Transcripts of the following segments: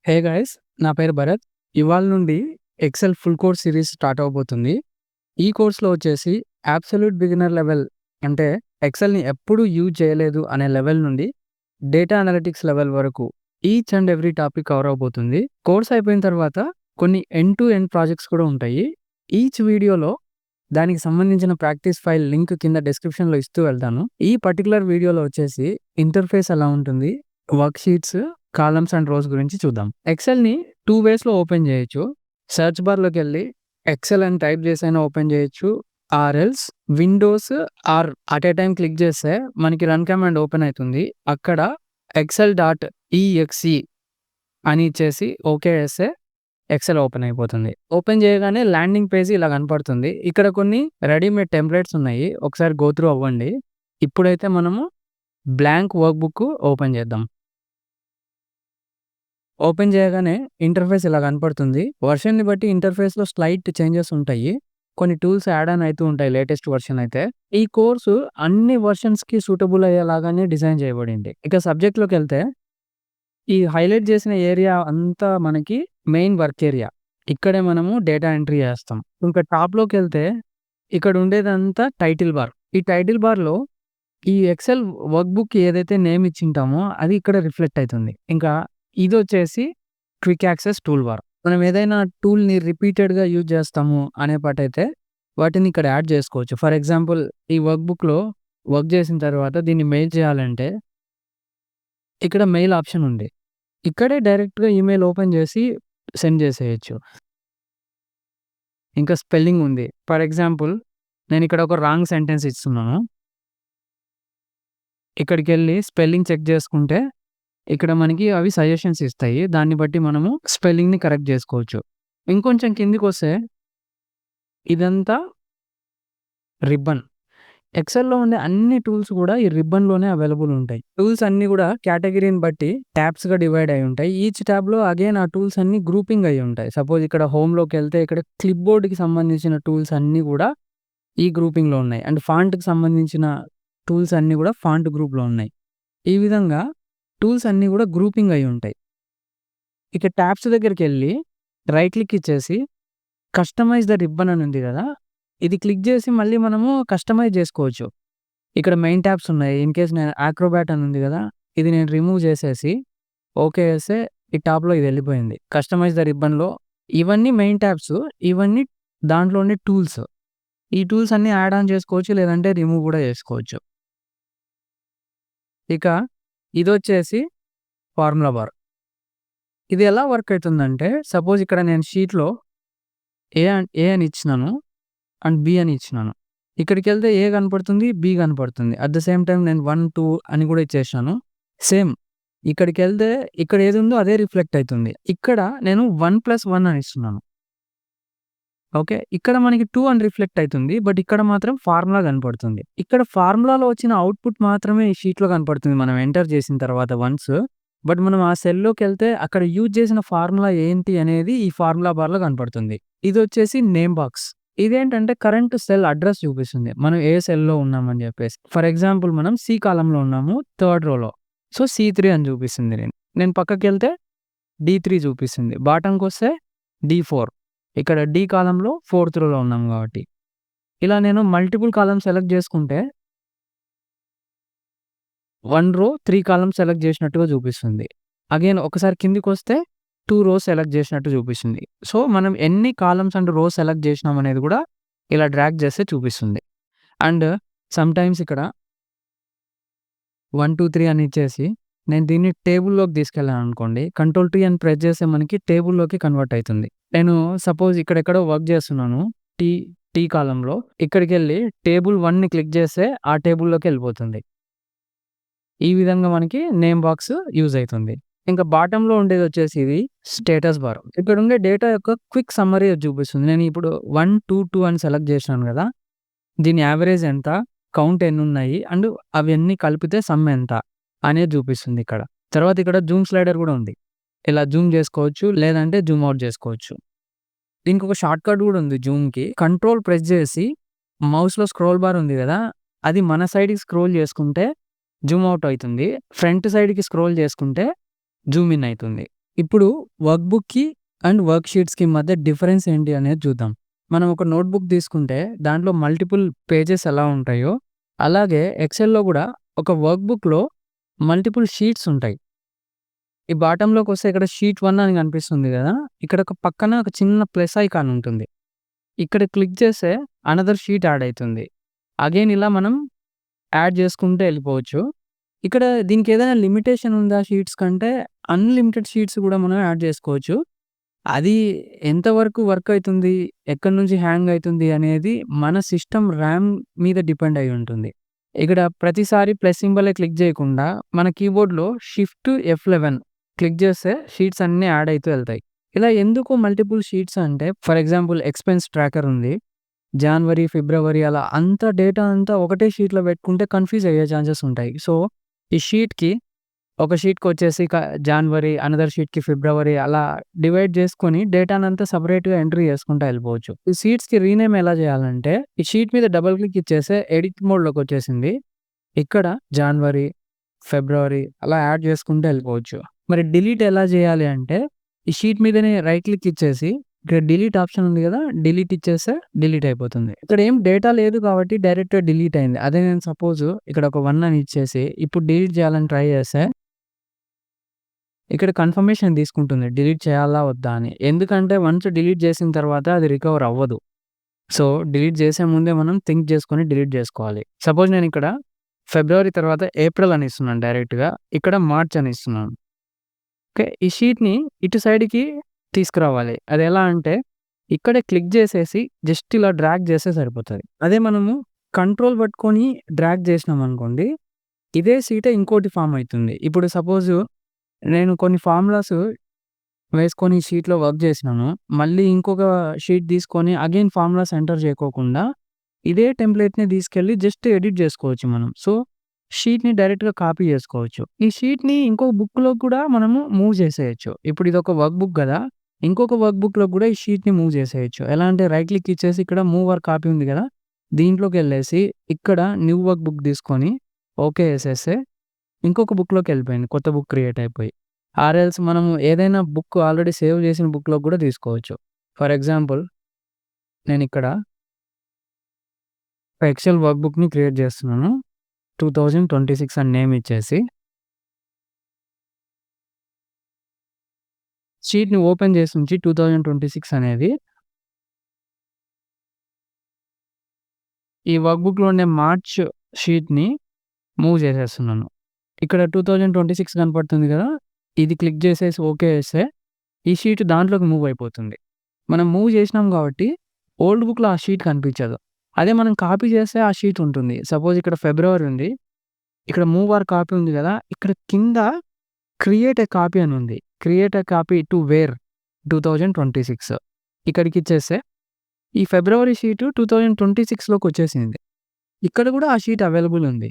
Hey guys, నా పేరు భరత్. ఇవాళ నుండి Excel full course series start అవబోతుంది. ఈ కోర్స్‌లో వచ్చేసి అబ్సల్యూట్ బిగినర్ లెవెల్ అంటే ఎక్సెల్‌ని ఎప్పుడు యూజ్ చేయలేదు అనే లెవెల్ నుండి డేటా అనలిటిక్స్ లెవెల్ వరకు each and every topic cover అవబోతుంది. కోర్స్ అయిపోయిన తర్వాత కొన్ని ఎండ్ టు ఎండ్ ప్రాజెక్ట్స్ కూడా ఉంటాయి. ఈచ్ వీడియోలో దానికి సంబంధించిన ప్రాక్టీస్ ఫైల్ లింక్ కింద డిస్క్రిప్షన్‌లో ఇస్తూ వెళ్తాను. ఈ పర్టిక్యులర్ వీడియోలో వచ్చేసి ఇంటర్ఫేస్ ఎలా ఉంటుంది, worksheets, columns and rows గురించి చూద్దాం. ఎక్సెల్‌ని 2 వేస్‌లో ఓపెన్ చేయొచ్చు. సెర్చ్ బార్‌లోకెళ్ళి ఎక్సెల్ అని టైప్ చేసైనా ఓపెన్ చేయొచ్చు. Or else Windows R at a time click చేస్తే మనకి రన్ కమాండ్ ఓపెన్ అయితుంది. అక్కడ excel.exe అని ఇచ్చేసి ఓకే చేస్తే ఎక్సెల్ ఓపెన్ అయిపోతుంది. ఓపెన్ చేయగానే ల్యాండింగ్ పేజ్ ఇలా కనపడుతుంది. ఇక్కడ కొన్ని రెడీమేడ్ టెంప్లేట్స్ ఉన్నాయి. ఒకసారి గో త్రూ అవ్వండి. ఇప్పుడైతే మనము బ్లాంక్ వర్క్ బుక్ ఓపెన్ చేద్దాం. ఓపెన్ చేయగానే ఇంటర్ఫేస్ ఇలా కనపడుతుంది. వెర్షన్‌ని బట్టి ఇంటర్ఫేస్‌లో స్లైట్ చేంజెస్ ఉంటాయి. కొన్ని టూల్స్ యాడ్ ఆన్ అయితూ ఉంటాయి లేటెస్ట్ వెర్షన్ అయితే. ఈ కోర్సు అన్ని వెర్షన్స్‌కి సూటబుల్ అయ్యేలాగానే డిజైన్ చేయబడింది. ఇక సబ్జెక్ట్‌లోకెళ్తే ఈ హైలైట్ చేసిన ఏరియా అంతా మనకి మెయిన్ వర్క్ ఏరియా. ఇక్కడే మనము డేటా ఎంట్రీ చేస్తాం. ఇంకా టాప్‌లోకెళ్తే ఇక్కడ ఉండేదంతా టైటిల్ బార్. ఈ టైటిల్ బార్‌లో ఈ ఎక్సెల్ వర్క్ బుక్ ఏదైతే నేమ్ ఇచ్చింటామో అది ఇక్కడ రిఫ్లెక్ట్ అయితుంది. ఇంకా ఇదొచ్చేసి క్విక్ యాక్సెస్ టూల్ బార్. మనం ఏదైనా టూల్‌ని రిపీటెడ్‌గా యూజ్ చేస్తాము అనే పాటైతే వాటిని ఇక్కడ యాడ్ చేసుకోవచ్చు. ఫర్ ఎగ్జాంపుల్ ఈ వర్క్ బుక్‌లో వర్క్ చేసిన తర్వాత దీన్ని మెయిల్ చేయాలంటే ఇక్కడ మెయిల్ ఆప్షన్ ఉంది. ఇక్కడే డైరెక్ట్‌గా ఈమెయిల్ ఓపెన్ చేసి సెండ్ చేసేయొచ్చు. ఇంకా స్పెల్లింగ్ ఉంది. ఫర్ ఎగ్జాంపుల్ నేనిక్కడ ఒక రాంగ్ సెంటెన్స్ ఇస్తున్నాను. ఇక్కడికెళ్ళి స్పెల్లింగ్ చెక్ చేసుకుంటే ఇక్కడ మనకి అవి సజెషన్స్ ఇస్తాయి. దాన్ని బట్టి మనము స్పెల్లింగ్‌ని కరెక్ట్ జేసుకోవచ్చు. ఇంకొంచెం కిందికొస్తే ఇదంతా రిబ్బన్. ఎక్సెల్‌లో ఉండే అన్ని టూల్స్ గూడా ఈ రిబ్బన్‌లోనే అవైలబుల్ ఉంటాయి. టూల్స్ అన్నీ గూడా కేటగిరీని బట్టి ట్యాబ్స్‌గా డివైడ్ అయ్యి ఉంటాయి. ఈచ్ ట్యాబ్‌లో అగైన్ ఆ టూల్స్ అన్నీ గ్రూపింగ్ అయ్యి ఉంటాయి. సపోజ్ ఇక్కడ హోమ్‌లోకెళ్తే ఇక్కడ క్లిప్ బోర్డ్‌కి సంబంధించిన టూల్స్ అన్నీ గూడా ఈ గ్రూపింగ్‌లో ఉన్నాయి. అండ్ ఫాంట్‌కి సంబంధించిన టూల్స్ అన్నీ గూడా ఫాంట్ గ్రూప్‌లో ఉన్నాయి. ఈ విధంగా టూల్స్ అన్నీ గూడా గ్రూపింగ్ అయ్యి ఉంటాయి. ఇక ట్యాబ్స్ దగ్గరికెళ్ళి రైట్ క్లిక్ ఇచ్చేసి కస్టమైజ్ ద రిబ్బన్ అని ఉంది గదా! ఇది క్లిక్ జేసి మళ్ళీ మనము కస్టమైజ్ జేసుకోవచ్చు. ఇక్కడ మెయిన్ ట్యాబ్స్ ఉన్నాయి. ఇన్‌కేస్ నేను యాక్రోబాట్ అని ఉంది గదా! ఇది నేను రిమూవ్ జేసేసి ఓకే చేస్తే ఈ టాప్‌లో ఇది ఎళ్ళిపోయింది. కస్టమైజ్ ద రిబ్బన్‌లో ఇవన్నీ మెయిన్ ట్యాబ్స్. ఇవన్నీ దాంట్లో ఉండే టూల్స్. ఈ టూల్స్ అన్నీ యాడ్ ఆన్ చేసుకోవచ్చు. లేదంటే రిమూవ్ గూడా జేసుకోవచ్చు. ఇక ఇదొచ్చేసి ఫార్ములా బార్. ఇది ఎలా వర్క్ అయితుందంటే సపోజ్ ఇక్కడ నేను షీట్‌లో ఏ అని ఇచ్చినాను. అండ్ బి అని ఇచ్చినాను. ఇక్కడికెళ్తే ఏ కనపడుతుంది, బి కనపడుతుంది. అట్ ద సేమ్ టైమ్ నేను 1, 2 అని కూడా ఇచ్చేసినాను. సేమ్ ఇక్కడికెళ్తే ఇక్కడ ఏదుందో అదే రిఫ్లెక్ట్ అయితుంది. ఇక్కడ నేను 1+1 అని ఇస్తున్నాను. ఓకే. ఇక్కడ మనకి 2 అని రిఫ్లెక్ట్ అయితుంది. బట్ ఇక్కడ మాత్రం ఫార్ములా కనపడుతుంది. ఇక్కడ ఫార్ములాలో వచ్చిన అవుట్‌పుట్ మాత్రమే ఈ షీట్‌లో కనపడుతుంది మనం ఎంటర్ చేసిన తర్వాత వన్స్. బట్ మనం ఆ సెల్‌లోకెళ్తే అక్కడ యూజ్ చేసిన ఫార్ములా ఏంటి అనేది ఈ ఫార్ములా బార్‌లో కనపడుతుంది. ఇదొచ్చేసి నేమ్ బాక్స్. ఇదేంటంటే కరెంట్ సెల్ అడ్రెస్ చూపిస్తుంది. మనం ఏ సెల్‌లో ఉన్నామని చెప్పేసి. ఫర్ ఎగ్జాంపుల్ మనం సి కాలమ్‌లో ఉన్నాము. థర్డ్ రోలో. సో, సి3 అని చూపిస్తుంది నేను పక్కకెళ్తే డి3 చూపిస్తుంది. బాటమ్‌కొస్తే డి4. ఇక్కడ డి కాలమ్‌లో ఫోర్త్ రోలో ఉన్నాం కాబట్టి. ఇలా నేను మల్టిపుల్ కాలమ్స్ సెలెక్ట్ చేసుకుంటే 1 రో, 3 కాలమ్స్ సెలెక్ట్ చేసినట్టుగా చూపిస్తుంది. అగైన్ ఒకసారి కిందికొస్తే 2 రోస్ సెలెక్ట్ చేసినట్టు చూపిస్తుంది. సో, మనం ఎన్ని కాలమ్స్ అండ్ రోస్ సెలెక్ట్ చేసినాం అనేది కూడా ఇలా డ్రాగ్ చేస్తే చూపిస్తుంది. అండ్ సమ్‌టైమ్స్ ఇక్కడ 1, 2, 3 అని ఇచ్చేసి నేను దీన్ని టేబుల్‌లోకి తీసుకెళ్ళాననుకోండి. కంట్రోల్-T అని ప్రెస్ చేస్తే మనకి టేబుల్‌లోకి కన్వర్ట్ అయితుంది. నేను సపోజ్ ఇక్కడెక్కడో వర్క్ చేస్తున్నాను. టీ టీ కాలమ్‌లో. ఇక్కడికెళ్ళి టేబుల్ 1ని క్లిక్ చేస్తే ఆ టేబుల్‌లోకి ఎళ్ళిపోతుంది. ఈ విధంగా మనకి నేమ్ బాక్స్ యూజ్ అయితుంది. ఇంకా బాటమ్‌లో ఉండేదొచ్చేసి ఇది స్టేటస్ బార్. ఇక్కడుండే డేటా యొక్క క్విక్ సమ్మరీ అది చూపిస్తుంది. నేను ఇప్పుడు 1, 2, 2 అని సెలెక్ట్ చేసినాను గదా! దీని యావరేజ్ ఎంత? కౌంట్ ఎన్నున్నాయి? అండ్ అవన్నీ కలిపితే సమ్ ఎంత? అనేది చూపిస్తుంది ఇక్కడ. తర్వాత ఇక్కడ జూమ్ స్లైడర్ గూడా ఉంది. ఇలా జూమ్ చేసుకోవచ్చు. లేదంటే జూమ్ ఔట్ చేసుకోవచ్చు. దీనికొక షార్ట్‌కట్ గూడా ఉంది జూమ్‌కి. కంట్రోల్ ప్రెస్ చేసి మౌస్‌లో స్క్రోల్ బార్ ఉంది గదా! అది మన సైడ్‌కి స్క్రోల్ చేసుకుంటే జూమ్ ఔట్ అయితుంది. ఫ్రంట్ సైడ్‌కి స్క్రోల్ చేసుకుంటే జూమ్ ఇన్ అయితుంది. ఇప్పుడు వర్క్ బుక్‌కి అండ్ వర్క్ షీట్స్‌కి మధ్య డిఫరెన్స్ ఏంటి అనేది చూద్దాం. మనం ఒక నోట్‌బుక్ తీసుకుంటే దాంట్లో మల్టిపుల్ పేజెస్ ఎలా ఉంటాయో, అలాగే ఎక్సెల్‌లో గూడా ఒక వర్క్ బుక్‌లో మల్టిపుల్ షీట్స్ ఉంటాయి. ఈ బాటమ్‌లోకొస్తే ఇక్కడ షీట్ 1 అని కనిపిస్తుంది గదా! ఇక్కడ ఒక పక్కన ఒక చిన్న ప్లస్ ఐకాన్ ఉంటుంది. ఇక్కడ క్లిక్ చేస్తే అనదర్ షీట్ యాడ్ అయితుంది. అగైన్ ఇలా మనం యాడ్ చేసుకుంటూ ఎళ్ళిపోవచ్చు. ఇక్కడ దీనికేదైనా లిమిటేషన్ ఉందా షీట్స్ కంటే? అన్‌లిమిటెడ్ షీట్స్ గూడా మనం యాడ్ చేసుకోవచ్చు. అది ఎంతవరకు వర్క్ అయితుంది, ఎక్కడి నుంచి హ్యాంగ్ అయితుంది అనేది మన సిస్టమ్ ర్యామ్ మీద డిపెండ్ అయ్యి ఉంటుంది. ఇక్కడ ప్రతిసారి ప్లస్ సింబలే క్లిక్ చేయకుండా మన కీబోర్డ్‌లో షిఫ్ట్ F11 క్లిక్ చేస్తే షీట్స్ అన్నీ యాడ్ అయితూ ఎళ్తాయి. ఇలా ఎందుకు మల్టిపుల్ షీట్స్ అంటే ఫర్ ఎగ్జాంపుల్ ఎక్స్‌పెన్స్ ట్రాకర్ ఉంది. జాన్వరి, ఫిబ్రవరి అలా అంతా డేటా అంతా ఒకటే షీట్‌లో పెట్టుకుంటే కన్‌ఫ్యూజ్ అయ్యే ఛాన్సెస్ ఉంటాయి. సో, ఈ షీట్‌కి ఒక షీట్‌కొచ్చేసి జాన్వరి, అనదర్ షీట్‌కి ఫిబ్రవరి అలా డివైడ్ చేసుకొని డేటానంతా సెపరేట్‌గా ఎంట్రీ చేసుకుంటా ఎళ్ళిపోవచ్చు. ఈ షీట్స్‌కి రీనేమ్ ఎలా చేయాలంటే, ఈ షీట్ మీద డబుల్ క్లిక్ ఇచ్చేస్తే ఎడిట్ మోడ్‌లోకొచ్చేసింది. ఇక్కడ జాన్వరి, ఫిబ్రవరి అలా యాడ్ చేసుకుంటూ ఎళ్ళిపోవచ్చు. మరి డిలీట్ ఎలా చేయాలి అంటే, ఈ షీట్ మీదనే రైట్ క్లిక్ ఇచ్చేసి ఇక్కడ డిలీట్ ఆప్షన్ ఉంది గదా! డిలీట్ ఇచ్చేస్తే డిలీట్ అయిపోతుంది. ఇక్కడ ఏం డేటా లేదు కాబట్టి డైరెక్ట్‌గా డిలీట్ అయింది. అదే నేను సపోజ్ ఇక్కడ ఒక 1 అని ఇచ్చేసి ఇప్పుడు డిలీట్ చేయాలని ట్రై చేస్తే ఇక్కడ కన్ఫర్మేషన్ తీసుకుంటుంది. డిలీట్ చేయాలా? వద్దా? అని. ఎందుకంటే వన్స్ డిలీట్ చేసిన తర్వాత అది రికవర్ అవ్వదు. సో, డిలీట్ చేసే ముందే మనం థింక్ చేసుకొని డిలీట్ చేసుకోవాలి. సపోజ్ నేనిక్కడ ఫిబ్రవరి తర్వాత ఏప్రిల్ అని ఇస్తున్నాను డైరెక్ట్‌గా. ఇక్కడ మార్చ్ అని ఇస్తున్నాను. ఓకే. ఈ షీట్‌ని ఇటు సైడ్‌కి తీసుకురావాలి. అదెలా అంటే ఇక్కడే క్లిక్ చేసేసి జస్ట్ ఇలా డ్రాగ్ చేస్తే సరిపోతది. అదే మనము కంట్రోల్ పట్టుకొని డ్రాగ్ చేసినామనుకోండి, ఇదే సీటే ఇంకోటి ఫార్మ్ అయితుంది. ఇప్పుడు సపోజు నేను కొన్ని ఫార్ములాస్ వేసుకొని షీట్‌లో వర్క్ చేసినాను. మళ్ళీ ఇంకొక షీట్ తీసుకొని అగైన్ ఫార్ములాస్ ఎంటర్ చేయకోకుండా, ఇదే టెంప్లేట్‌ని తీసుకెళ్ళి జస్ట్ ఎడిట్ చేసుకోవచ్చు మనం. సో, షీట్‌ని డైరెక్ట్‌గా కాపీ చేసుకోవచ్చు. ఈ షీట్‌ని ఇంకో బుక్‌లోకి కూడా మనము మూవ్ చేసేయొచ్చు. ఇప్పుడు ఇదొక వర్క్ బుక్ గదా! ఇంకొక వర్క్ బుక్‌లోకి కూడా ఈ షీట్‌ని మూవ్ చేసేయొచ్చు. ఎలా అంటే రైట్ క్లిక్ ఇచ్చేసి ఇక్కడ మూవ్ ఆర్ కాపీ ఉంది గదా! దీంట్లోకెళ్ళేసి ఇక్కడ న్యూ వర్క్ బుక్ తీసుకొని ఓకే ఏసేస్తే ఇంకొక బుక్‌లోకెళ్ళిపోయింది. కొత్త బుక్ క్రియేట్ అయిపోయి. ఆర్ ఎల్స్ మనము ఏదైనా బుక్ ఆల్రెడీ సేవ్ చేసిన బుక్‌లోకి గూడా తీసుకోవచ్చు. ఫర్ ఎగ్జాంపుల్ నేనిక్కడ ఒక ఎక్సెల్ వర్క్ బుక్‌ని క్రియేట్ చేస్తున్నాను. 2026 అని నేమ్ ఇచ్చేసి షీట్‌ని ఓపెన్ చేసి ఉంచి 2026 అనేది ఈ వర్క్ బుక్‌లో ఉండే మార్చ్ షీట్‌ని మూవ్ చేసేస్తున్నాను. ఇక్కడ 2026 కనపడుతుంది గదా! ఇది క్లిక్ చేసేసి ఓకే ఏస్తే ఈ షీట్ దాంట్లోకి మూవ్ అయిపోతుంది. మనం మూవ్ చేసినాం కాబట్టి ఓల్డ్ బుక్‌లో ఆ షీట్ కనిపించదు. అదే మనం కాపీ చేస్తే ఆ షీట్ ఉంటుంది. సపోజ్ ఇక్కడ ఫిబ్రవరి ఉంది. ఇక్కడ మూవ్ ఆర్ కాపీ ఉంది గదా! ఇక్కడ కింద క్రియేట్ ఎ కాపీ అని ఉంది. Create a copy to where 2026 ఇక్కడికిచ్చేస్తే ఈ ఫిబ్రవరి షీట్ 2026లోకొచ్చేసింది. ఇక్కడ గూడా ఆ షీట్ అవైలబుల్ ఉంది.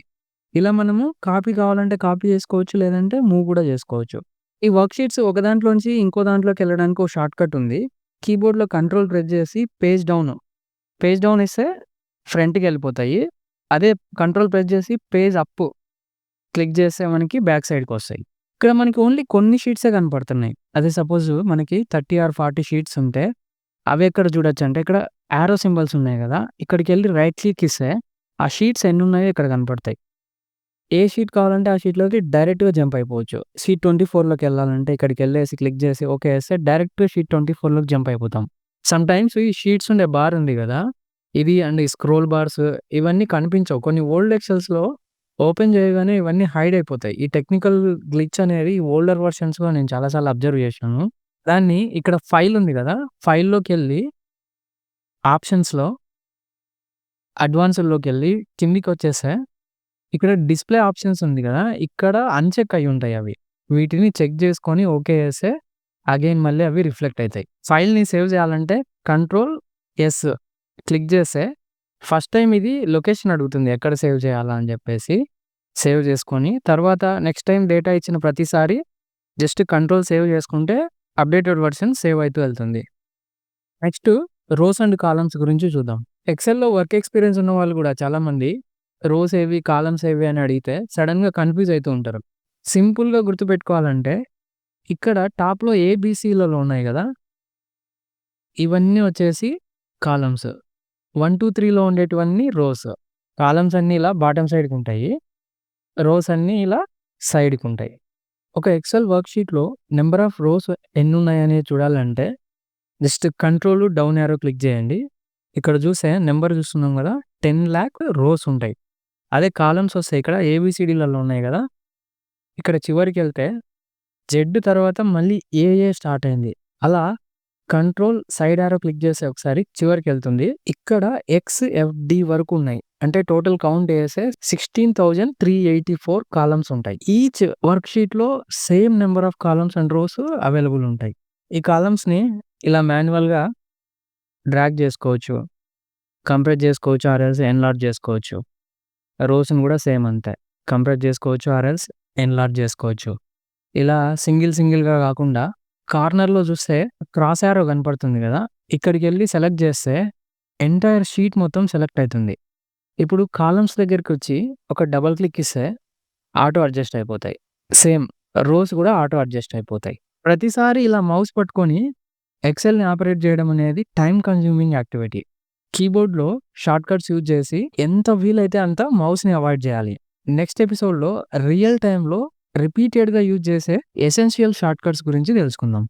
ఇలా మనము కాపీ కావాలంటే కాపీ చేసుకోవచ్చు. లేదంటే మూవ్ గూడా చేసుకోవచ్చు. ఈ వర్క్ షీట్స్ ఒక దాంట్లోంచి ఇంకో దాంట్లోకెళ్ళడానికి ఒక షార్ట్‌కట్ ఉంది. కీబోర్డ్‌లో కంట్రోల్ ప్రెస్ చేసి పేజ్ డౌన్ ఇస్తే ఫ్రంట్‌కెళ్ళిపోతాయి. అదే కంట్రోల్ ప్రెస్ చేసి పేజ్ అప్ క్లిక్ చేస్తే మనకి బ్యాక్ సైడ్‌కొస్తాయి. ఇక్కడ మనకి ఓన్లీ కొన్ని షీట్సే కనపడుతున్నాయి. అదే సపోజ్ మనకి 30 ఆర్ 40 షీట్స్ ఉంటే అవెక్కడ చూడొచ్చంటే ఇక్కడ యారో సింబల్స్ ఉన్నాయి గదా! ఇక్కడికెళ్ళి రైట్ క్లిక్ ఇస్తే ఆ షీట్స్ ఎన్నున్నాయో ఇక్కడ కనపడతాయి. ఏ షీట్ కావాలంటే ఆ షీట్‌లోకి డైరెక్ట్‌గా జంప్ అయిపోవచ్చు. షీట్ 24లోకెళ్ళాలంటే ఇక్కడికెళ్ళేసి క్లిక్ చేసి ఓకే ఏస్తే డైరెక్ట్‌గా షీట్ 24లోకి జంప్ అయిపోతాం. సమ్‌టైమ్స్ ఈ షీట్స్ ఉండే బార్ ఉంది గదా! ఇది అండ్ ఈ స్క్రోల్ బార్స్ ఇవన్నీ కనిపించవు. కొన్ని ఓల్డ్ ఎక్సెల్స్‌లో ఓపెన్ చేయగానే ఇవన్నీ హైడ్ అయిపోతాయి. ఈ టెక్నికల్ గ్లిచ్ అనేది ఓల్డర్ వెర్షన్స్‌లో నేను చాలా సార్లు అబ్జర్వ్ చేశాను. దాన్ని ఇక్కడ ఫైల్ ఉంది గదా! ఫైల్‌లోకెళ్ళి ఆప్షన్స్‌లో అడ్వాన్స్‌డ్‌లోకెళ్ళి కిందికొచ్చేస్తే ఇక్కడ డిస్‌ప్లే ఆప్షన్స్ ఉంది గదా! ఇక్కడ అన్‌చెక్ అయ్యుంటాయి అవి. వీటిని చెక్ చేసుకొని ఓకే చేస్తే అగైన్ మళ్ళీ అవి రిఫ్లెక్ట్ అయితాయి. ఫైల్‌ని సేవ్ చేయాలంటే కంట్రోల్ ఎస్ క్లిక్ చేస్తే ఫస్ట్ టైమ్ ఇది లొకేషన్ అడుగుతుంది. ఎక్కడ సేవ్ చేయాలా అని చెప్పేసి సేవ్ చేసుకొని తర్వాత నెక్స్ట్ టైమ్ డేటా ఇచ్చిన ప్రతిసారి జస్ట్ కంట్రోల్ సేవ్ చేసుకుంటే అప్‌డేటెడ్ వెర్షన్ సేవ్ అయితూ వెళ్తుంది. నెక్స్ట్ రోస్ అండ్ కాలమ్స్ గురించి చూద్దాం. ఎక్సెల్‌లో వర్క్ ఎక్స్‌పీరియన్స్ ఉన్నవాళ్ళు గూడా చాలామంది రోస్ ఏవి, కాలమ్స్ ఏవి అని అడిగితే సడెన్‌గా కన్‌ఫ్యూజ్ అయితూ ఉంటారు. సింపుల్‌గా గుర్తుపెట్టుకోవాలంటే ఇక్కడ టాప్‌లో ఏబీసీలలో ఉన్నాయి గదా! ఇవన్నీ వచ్చేసి కాలమ్స్. 1, 2, 3లో ఉండేటివన్నీ రోస్. కాలమ్స్ అన్నీ ఇలా బాటమ్ సైడ్‌కుంటాయి. రోస్ అన్నీ ఇలా సైడ్‌కుంటాయి. ఒక ఎక్సెల్ వర్క్‌షీట్‌లో నంబర్ ఆఫ్ రోస్ ఎన్నున్నాయనేది చూడాలంటే just control down arrow click చేయండి. ఇక్కడ చూస్తే నంబర్ చూస్తున్నాం గదా! 10,00,000 రోస్ ఉంటాయి. అదే కాలమ్స్ వస్తే ఇక్కడ ఏబీసీడీలలో ఉన్నాయి గదా! ఇక్కడ చివరికెళ్తే జెడ్ తర్వాత మళ్ళీ ఏఏ స్టార్ట్ అయింది. అలా కంట్రోల్ సైడ్ యారో క్లిక్ చేస్తే ఒకసారి చివరికెళ్తుంది. ఇక్కడ ఎక్స్ఎఫ్‌డి వరకు ఉన్నాయి. అంటే టోటల్ కౌంట్ చేస్తే 16,384 కాలమ్స్ ఉంటాయి. ఈచ్ వర్క్‌షీట్‌లో same number of columns and rows available ఉంటాయి. ఈ కాలమ్స్‌ని ఇలా మాన్యువల్‌గా డ్రాగ్ చేసుకోవచ్చు. కంప్రెస్ చేసుకోవచ్చు ఆర్ ఎల్స్ ఎన్లార్జ్ చేసుకోవచ్చు. రోస్‌ని కూడా సేమ్ అంతే. కంప్రెస్ చేసుకోవచ్చు ఆర్ ఎల్స్ ఎన్లార్జ్ చేసుకోవచ్చు. ఇలా సింగిల్‌గా కాకుండా కార్నర్‌లో చూస్తే క్రాస్ యారో కనపడుతుంది గదా! ఇక్కడికెళ్ళి సెలెక్ట్ చేస్తే ఎంటైర్ షీట్ మొత్తం సెలెక్ట్ అయితుంది. ఇప్పుడు కాలమ్స్ దగ్గరికొచ్చి ఒక డబుల్ క్లిక్ ఇస్తే ఆటో అడ్జస్ట్ అయిపోతాయి. సేమ్ రోస్ కూడా ఆటో అడ్జస్ట్ అయిపోతాయి. ప్రతిసారి ఇలా మౌస్ పట్టుకొని ఎక్సెల్‌ని ఆపరేట్ చేయడం అనేది టైమ్ కన్జ్యూమింగ్ యాక్టివిటీ. కీబోర్డ్‌లో షార్ట్‌కట్స్ యూజ్ చేసి ఎంత వీలైతే అంత మౌస్‌ని అవాయిడ్ చేయాలి. నెక్స్ట్ ఎపిసోడ్‌లో రియల్ టైమ్‌లో రిపీటెడ్‌గా యూజ్ చేసే ఎసెన్షియల్ షార్ట్‌కట్స్ గురించి తెలుసుకుందాం.